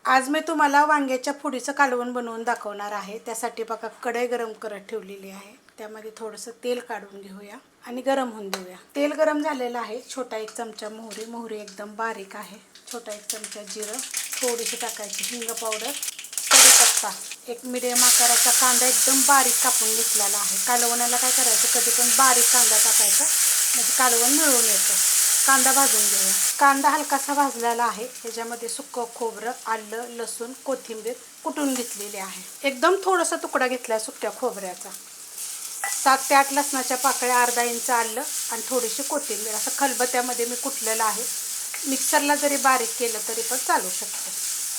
आज मी तुम्हाला वांग्याच्या फोडीचं कालवण बनवून दाखवणार आहे। त्यासाठी बघा कढई गरम करत ठेवलेली आहे। त्यामध्ये थोडंसं तेल काढून घेऊया आणि गरम होऊन देऊया। तेल गरम झालेलं आहे। छोटा 1 चमचा मोहरी एकदम बारीक आहे। छोटा 1 चमचा जिरं, थोडीशी टाकायची हिंग पावडर, कढीपत्ता, एक मीडियम आकाराचा कांदा एकदम बारीक कापून घेतलेला आहे। कालवणाला काय करायचं, कधी पण बारीक कांदा टाकायचा म्हणजे कालवण मिळून येतं। कांदा भाजून घेऊया। कांदा हलकासा भाजलेला आहे। त्याच्यामध्ये सुक्कं खोबरं, आलं, लसूण, कोथिंबीर कुटून घेतलेली आहे। एकदम थोडासा तुकडा घेतला सुक्या खोबऱ्याचा। 7 ते 8 लसणाच्या पाकळ्या, अर्धा इंच आलं आणि थोडीशी कोथिंबीर असं खलबत्त्यामध्ये मी कुटलेलं आहे। मिक्सरला जरी बारीक केलं तरी पण चालू शकतं।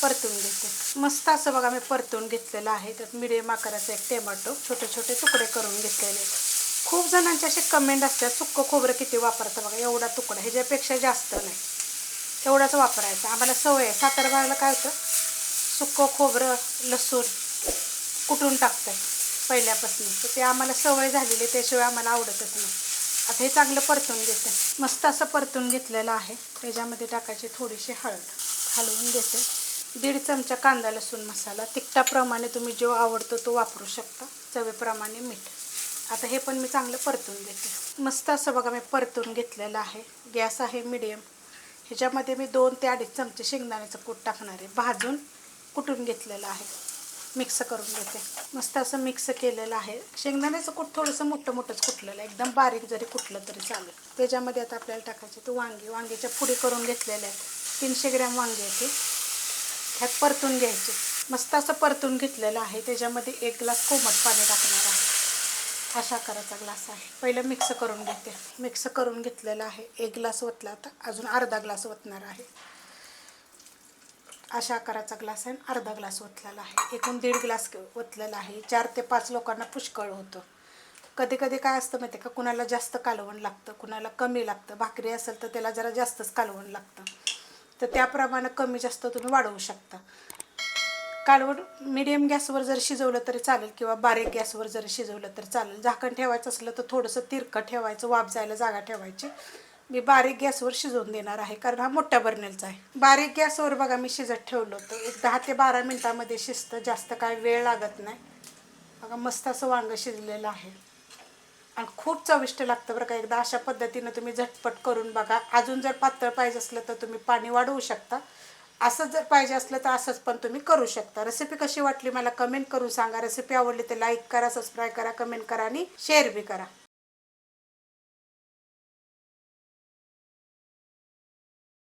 परतून घेते। मस्त असं बघा मी परतून घेतलेलं आहे। त्यात मीडियम आकाराचा एक टोमॅटो छोटे छोटे तुकडे करून घेतलेले। खूप जणांचे असे कमेंट असतात, सुक्कं खोबरं किती वापरतं बघा, एवढा तुकडा, ह्याच्यापेक्षा जास्त नाही, एवढाच वापरायचा। आम्हाला सवय आहे, सातारा भागाला काय होतं, सुक्कं खोबरं लसूण कुटून टाकतं पहिल्यापासून, तर ते आम्हाला सवय झालेली, त्याशिवाय आम्हाला आवडतच नाही। आता हे चांगलं परतून घेते। मस्त असं परतून घेतलेलं आहे। त्याच्यामध्ये टाकायची थोडीशी हळद, हलवून घेते। 1.5 चमचा कांदा लसूण मसाला, तिखटाप्रमाणे तुम्ही जो आवडतो तो वापरू शकता, चवीप्रमाणे मीठ। आता हे पण मी चांगलं परतून घेते। मस्त असं बघा मी परतून घेतलेलं आहे। गॅस आहे मीडियम। ह्याच्यामध्ये मी 2 ते 2.5 चमचे शेंगदाण्याचं कूट टाकणार आहे, भाजून कुटून घेतलेलं आहे। मिक्स करून घेते। मस्त असं मिक्स केलेलं आहे। शेंगदाण्याचं कूट थोडंसं मोठं मोठंच कुटलेलं आहे, एकदम बारीक जरी कुटलं तरी चालेल। त्याच्यामध्ये आता आपल्याला टाकायचे तो वांग्याच्या फोडी करून घेतलेल्या आहेत। 300 ग्रॅम वांगे आहेत, ह्यात परतून घ्यायचे। मस्त असं परतून घेतलेलं आहे। त्याच्यामध्ये 1 ग्लास कोमट पाणी टाकणार आहे। अशा आकाराचा ग्लास आहे। पहिलं मिक्स करून घेते। मिक्स करून घेतलेलं आहे। 1 ग्लास ओतला, आता अजून अर्धा ग्लास ओतणार आहे। अशा आकाराचा ग्लास आहे, अर्धा ग्लास ओतलेला आहे। एकूण 1.5 ग्लास ओतलेला आहे। 4 ते 5 लोकांना पुष्कळ होतं। कधी कधी काय असतं माहिती आहे का, कुणाला जास्त कालवण लागतं, कुणाला कमी लागतं। भाकरी असेल तर त्याला जरा जास्तच कालवण लागतं, तर त्याप्रमाणे कमी जास्त तुम्ही वाढवू शकता। कालवण मीडियम गॅसवर जर शिजवलं तरी चालेल किंवा बारीक गॅसवर जर शिजवलं तरी चालेल। झाकण ठेवायचं असलं तर थोडंसं तिरकं ठेवायचं, वाफ जायला जागा ठेवायची। मी बारीक गॅसवर शिजवून देणार आहे, कारण हा मोठ्या बर्नेलचा आहे। बारीक गॅसवर बघा मी शिजत ठेवलं होतं, एक 10 ते 12 मिनिटांमध्ये शिजतं, जास्त काय वेळ लागत नाही। बघा मस्त असं वांगं शिजलेलं आहे आणि खूप चविष्ट लागतं बरं का। एकदा अशा पद्धतीनं तुम्ही झटपट करून बघा। अजून जर पातळ पाहिजे असलं तर तुम्ही पाणी वाढवू शकता, असंच जर पाहिजे असलं तर असंच पण तुम्ही करू शकता। रेसिपी कशी वाटली मला कमेंट करून सांगा। रेसिपी आवडली तर लाईक करा, सबस्क्राईब करा, कमेंट करा आणि शेअर बी करा।